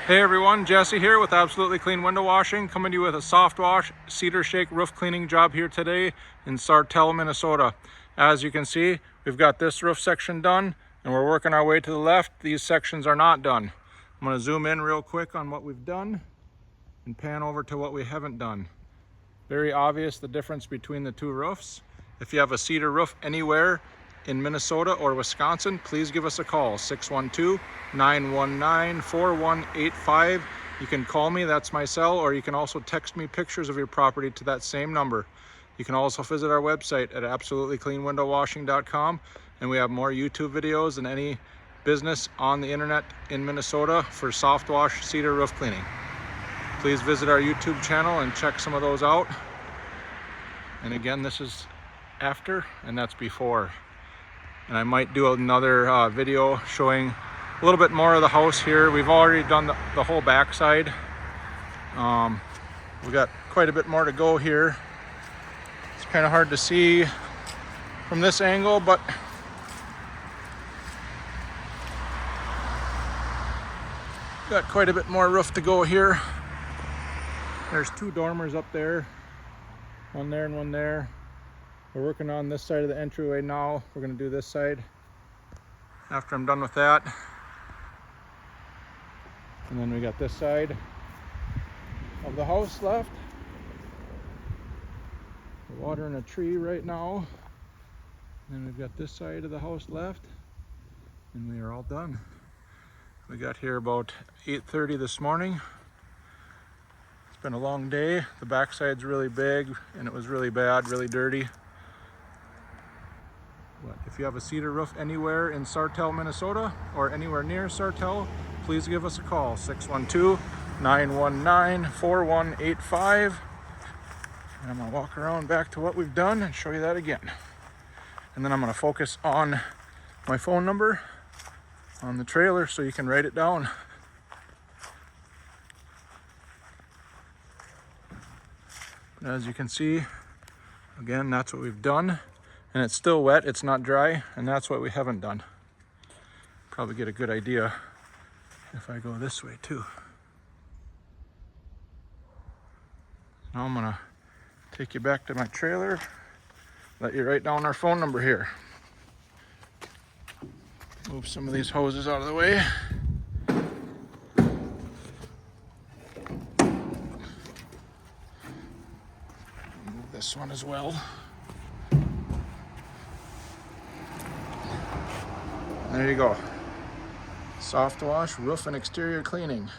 Hey everyone, Jesse here with Absolutely Clean Window Washing, coming to you with a soft wash cedar shake roof cleaning job here today in Sartell, Minnesota. As you can see, we've got this roof section done and we're working our way to the left. These sections are not done. I'm going to zoom in real quick on what we've done and pan over to what we haven't done. Very obvious the difference between the two roofs. If you have a cedar roof anywhere in Minnesota or Wisconsin, please give us a call, 612-919-4185. You can call me, that's my cell, or you can also text me pictures of your property to that same number. You can also visit our website at absolutelycleanwindowwashing.com, and we have more YouTube videos than any business on the internet in Minnesota for soft wash cedar roof cleaning. Please visit our YouTube channel and check some of those out. And again, this is after and that's before. And I might do another video showing a little bit more of the house here. We've already done the whole back side. We got quite a bit more to go here. It's kind of hard to see from this angle, but got quite a bit more roof to go here. There's two dormers up there, one there and one there. We're working on this side of the entryway now. We're going to do this side after I'm done with that. And then we got this side of the house left. We're watering a tree right now. And then we've got this side of the house left. And we are all done. We got here about 8:30 this morning. It's been a long day. The backside's really big and it was really bad, really dirty. But if you have a cedar roof anywhere in Sartell, Minnesota, or anywhere near Sartell, please give us a call, 612-919-4185. And I'm going to walk around back to what we've done and show you that again. And then I'm going to focus on my phone number on the trailer so you can write it down. As you can see, again, that's what we've done. And it's still wet, it's not dry, and that's what we haven't done. Probably get a good idea if I go this way too. Now I'm gonna take you back to my trailer, let you write down our phone number here. Move some of these hoses out of the way. Move this one as well. There you go. Soft wash, roof and exterior cleaning.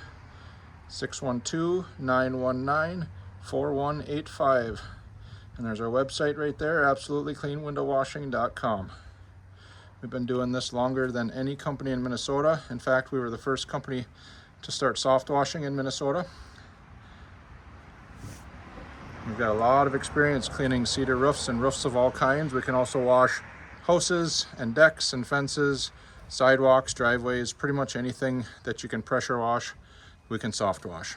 612-919-4185. And there's our website right there, absolutelycleanwindowwashing.com. We've been doing this longer than any company in Minnesota. In fact, we were the first company to start soft washing in Minnesota. We've got a lot of experience cleaning cedar roofs and roofs of all kinds. We can also wash houses and decks and fences, sidewalks, driveways, pretty much anything that you can pressure wash, we can soft wash.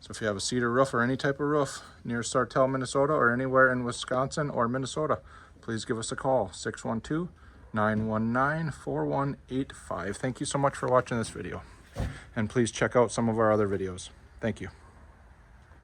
So if you have a cedar roof or any type of roof near Sartell, Minnesota, or anywhere in Wisconsin or Minnesota, please give us a call, 612-919-4185. Thank you so much for watching this video. And please check out some of our other videos. Thank you.